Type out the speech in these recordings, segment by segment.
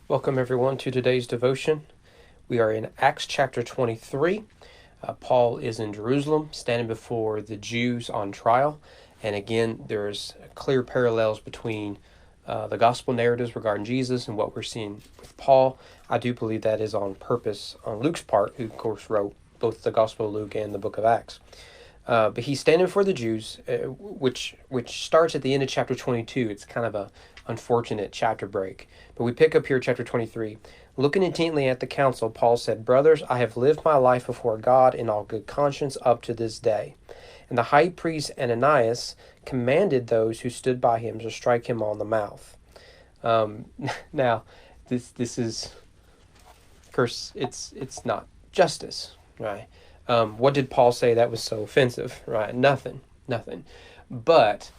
Welcome everyone to today's devotion. We are in Acts chapter 23. Paul is in Jerusalem standing before the Jews on trial. And again, there's clear parallels between the gospel narratives regarding Jesus and what we're seeing with Paul. I do believe that is on purpose on Luke's part, who of course wrote both the Gospel of Luke and the book of Acts. But he's standing before the Jews, which starts at the end of chapter 22. It's kind of a unfortunate chapter break. But we pick up here chapter 23. Looking intently at the council, Paul said, "Brothers, I have lived my life before God in all good conscience up to this day." And the high priest Ananias commanded those who stood by him to strike him on the mouth. Now, this is, of course, it's not justice, right? What did Paul say that was so offensive, right? Nothing. But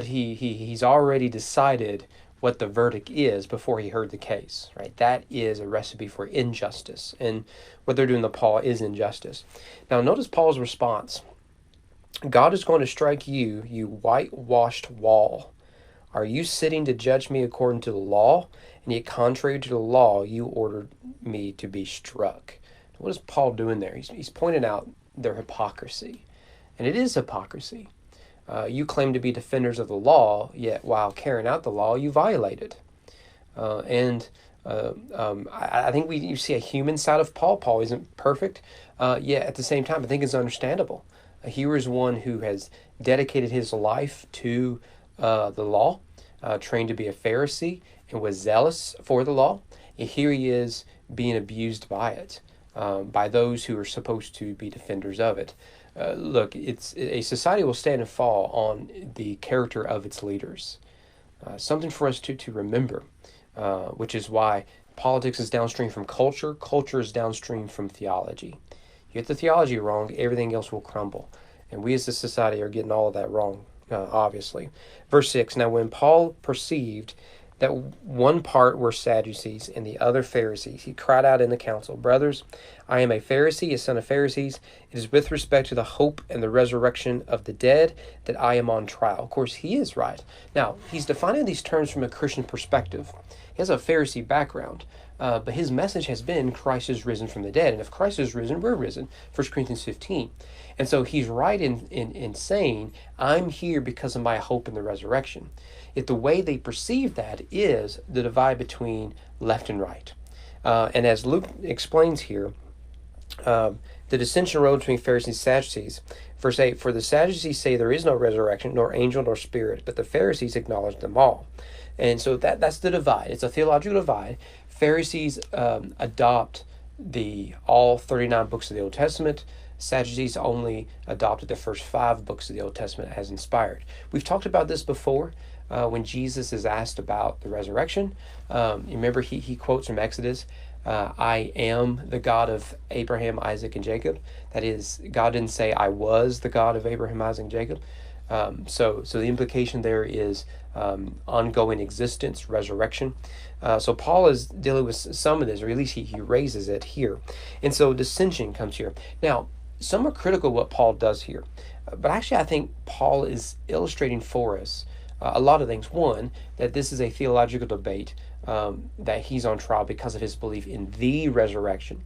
he's already decided what the verdict is before he heard the case, right? That is a recipe for injustice, and what they're doing to Paul is injustice. Now, notice Paul's response. God is going to strike you, you whitewashed wall. Are you sitting to judge me according to the law? And yet, contrary to the law, you ordered me to be struck. What is Paul doing there? He's pointing out their hypocrisy, and it is hypocrisy. You claim to be defenders of the law, yet while carrying out the law, you violate it. I think you see a human side of Paul. Paul isn't perfect, yet at the same time, I think it's understandable. Here is one who has dedicated his life to the law, trained to be a Pharisee, and was zealous for the law. And here he is being abused by it, by those who are supposed to be defenders of it. Look, it's a society will stand and fall on the character of its leaders. Something for us to remember, which is why politics is downstream from culture. Culture is downstream from theology. You get the theology wrong, everything else will crumble. And we as a society are getting all of that wrong, obviously. Verse 6, now when Paul perceived that one part were Sadducees and the other Pharisees, he cried out in the council, "Brothers, I am a Pharisee, a son of Pharisees. It is with respect to the hope and the resurrection of the dead that I am on trial." Of course, he is right. Now, he's defining these terms from a Christian perspective. He has a Pharisee background, but his message has been Christ is risen from the dead. And if Christ is risen, we're risen, 1 Corinthians 15. And so he's right in saying, I'm here because of my hope in the resurrection. Yet the way they perceive that is the divide between left and right. And as Luke explains here, the dissension arose between Pharisees and Sadducees. Verse 8, for the Sadducees say there is no resurrection, nor angel, nor spirit, but the Pharisees acknowledge them all. And so that's the divide. It's a theological divide. Pharisees adopt all 39 books of the Old Testament. Sadducees only adopted the first 5 books of the Old Testament as inspired. We've talked about this before when Jesus is asked about the resurrection. You remember he quotes from Exodus, I am the God of Abraham, Isaac, and Jacob. That is, God didn't say I was the God of Abraham, Isaac, and Jacob. So the implication there is ongoing existence, resurrection. So Paul is dealing with some of this, or at least he raises it here. And so dissension comes here. Now, some are critical of what Paul does here. But actually, I think Paul is illustrating for us a lot of things. One, that this is a theological debate, that he's on trial because of his belief in the resurrection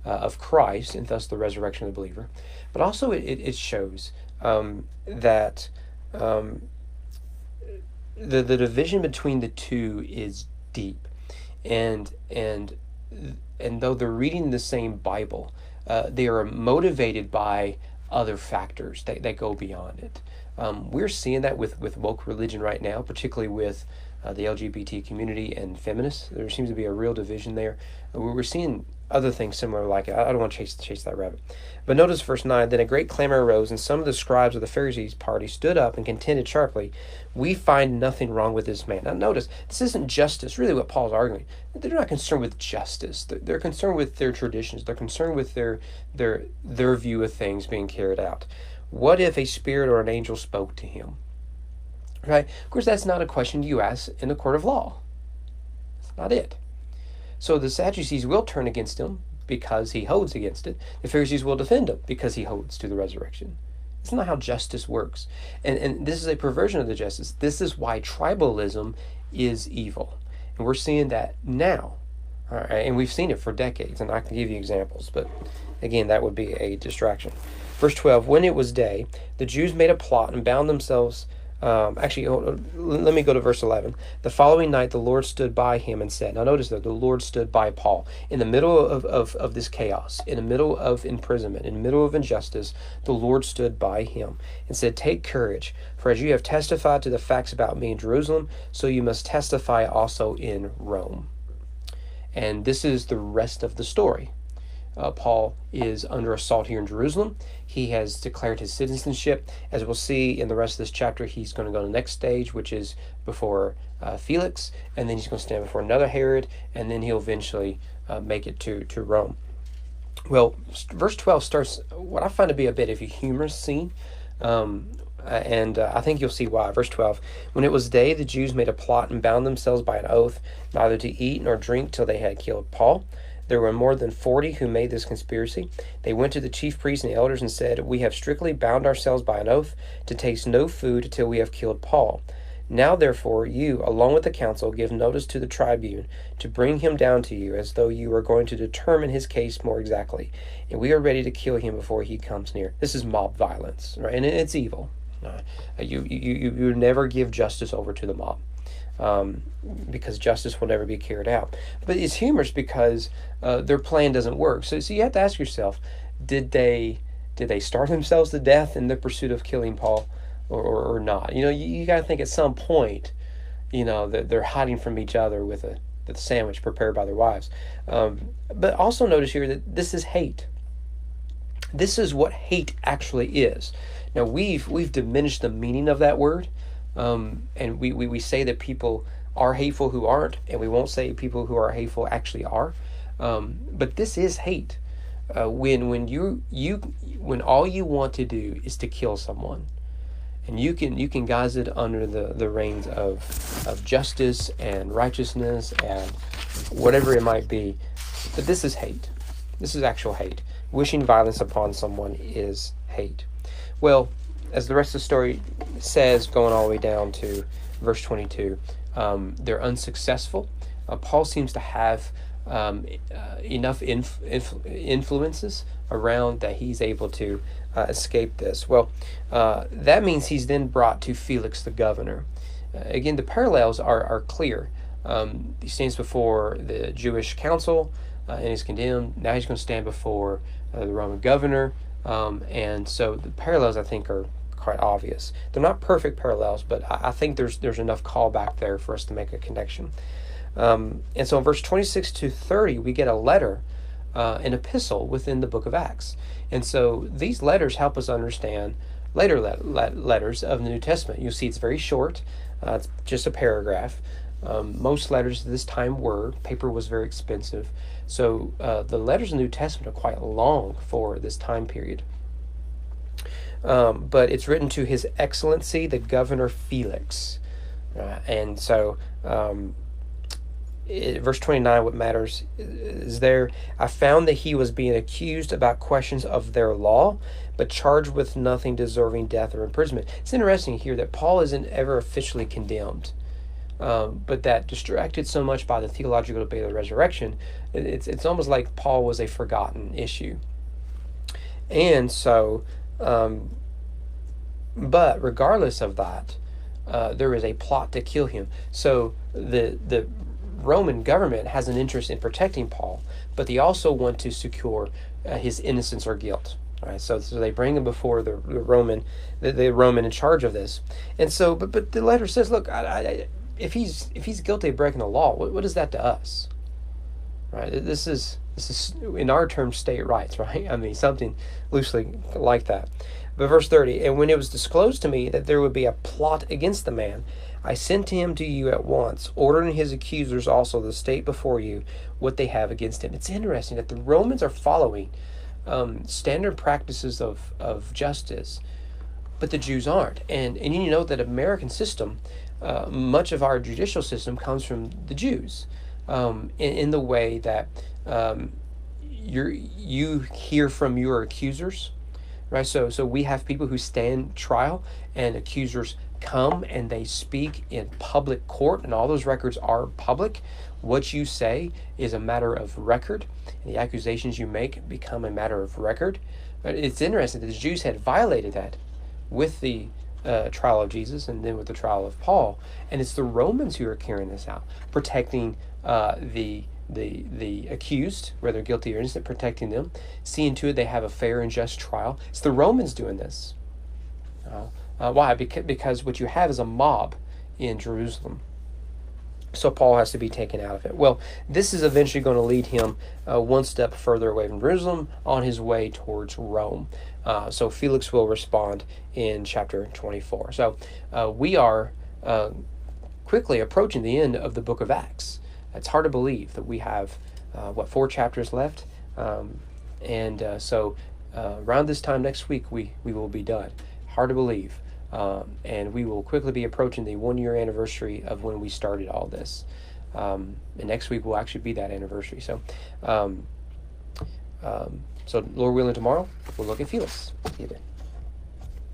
of Christ, and thus the resurrection of the believer. But also it shows that the division between the two is deep, and though they're reading the same Bible, they are motivated by other factors that go beyond it. We're seeing that with woke religion right now, particularly with the LGBT community and feminists. There seems to be a real division there. We're seeing other things similar like it. I don't want to chase that rabbit. But notice verse 9, then a great clamor arose, and some of the scribes of the Pharisees' party stood up and contended sharply, "We find nothing wrong with this man." Now notice, this isn't justice, really what Paul's arguing. They're not concerned with justice. They're concerned with their traditions. They're concerned with their view of things being carried out. What if a spirit or an angel spoke to him? Right? Of course, that's not a question you ask in a court of law. That's not it. So the Sadducees will turn against him because he holds against it. The Pharisees will defend him because he holds to the resurrection. It's not how justice works. And this is a perversion of the justice. This is why tribalism is evil. And we're seeing that now. All right, and we've seen it for decades, and I can give you examples, but again, that would be a distraction. Verse 12, when it was day, the Jews made a plot and bound themselves. Let me go to verse 11. The following night, the Lord stood by him and said, now notice that the Lord stood by Paul. In the middle of this chaos, in the middle of imprisonment, in the middle of injustice, the Lord stood by him and said, take courage, for as you have testified to the facts about me in Jerusalem, so you must testify also in Rome. And this is the rest of the story. Paul is under assault here in Jerusalem. He has declared his citizenship. As we'll see in the rest of this chapter, he's going to go to the next stage, which is before Felix, and then he's going to stand before another Herod, and then he'll eventually make it to Rome. Well, verse 12 starts what I find to be a bit of a humorous scene, and I think you'll see why. Verse 12, when it was day, the Jews made a plot and bound themselves by an oath, neither to eat nor drink till they had killed Paul. There were more than 40 who made this conspiracy. They went to the chief priests and the elders and said, we have strictly bound ourselves by an oath to taste no food till we have killed Paul. Now, therefore, you, along with the council, give notice to the tribune to bring him down to you, as though you were going to determine his case more exactly. And we are ready to kill him before he comes near. This is mob violence, right? And it's evil. You never give justice over to the mob. Because justice will never be carried out. But it's humorous because their plan doesn't work. So you have to ask yourself, did they starve themselves to death in the pursuit of killing Paul or not? You got to think at some point, that they're hiding from each other with the sandwich prepared by their wives. But also notice here that this is hate. This is what hate actually is. Now we've diminished the meaning of that word. And we say that people are hateful who aren't, and we won't say people who are hateful actually are. But this is hate. When all you want to do is to kill someone, and you can guise it under the reins of justice and righteousness and whatever it might be. But this is hate. This is actual hate. Wishing violence upon someone is hate. Well, as the rest of the story says, going all the way down to verse 22, they're unsuccessful. Paul seems to have enough influences around that he's able to escape this. Well, that means he's then brought to Felix the governor. Again, the parallels are clear. He stands before the Jewish council and is condemned. Now he's going to stand before the Roman governor. And so the parallels, I think, are quite obvious. They're not perfect parallels, but I think there's enough callback there for us to make a connection. And so in verse 26 to 30, we get a letter, an epistle within the book of Acts. And so these letters help us understand later letters of the New Testament. You'll see it's very short. It's just a paragraph. Most letters at this time were. Paper was very expensive. So the letters of the New Testament are quite long for this time period. But it's written to His Excellency, the Governor Felix. And so verse 29, what matters is there, I found that he was being accused about questions of their law, but charged with nothing deserving death or imprisonment. It's interesting here that Paul isn't ever officially condemned. But that distracted so much by the theological debate of the resurrection, it's almost like Paul was a forgotten issue. And so, but regardless of that, there is a plot to kill him. So the Roman government has an interest in protecting Paul, but they also want to secure his innocence or guilt. All right, so they bring him before the Roman in charge of this. And so, but the letter says, look, if he's guilty of breaking the law, what is that to us? Right? This is in our terms state rights, right? I mean, something loosely like that. But verse 30, and when it was disclosed to me that there would be a plot against the man, I sent him to you at once, ordering his accusers also to state before you what they have against him. It's interesting that the Romans are following standard practices of justice, but the Jews aren't. And you know that American system, much of our judicial system comes from the Jews, in the way that you hear from your accusers, right? So we have people who stand trial, and accusers come and they speak in public court, and all those records are public. What you say is a matter of record, and the accusations you make become a matter of record. But it's interesting that the Jews had violated that with the trial of Jesus and then with the trial of Paul, and it's the Romans who are carrying this out, protecting the accused, whether guilty or innocent, protecting them, seeing to it they have a fair and just trial. It's the Romans doing this. Why? Because what you have is a mob in Jerusalem. So Paul has to be taken out of it. Well, this is eventually going to lead him one step further away from Jerusalem on his way towards Rome. So Felix will respond in chapter 24. So we are quickly approaching the end of the book of Acts. It's hard to believe that we have, 4 chapters left? So around this time next week, we will be done. Hard to believe. And we will quickly be approaching the 1-year anniversary of when we started all this. And next week will actually be that anniversary. So, Lord willing, tomorrow we'll look at Felix. See you then.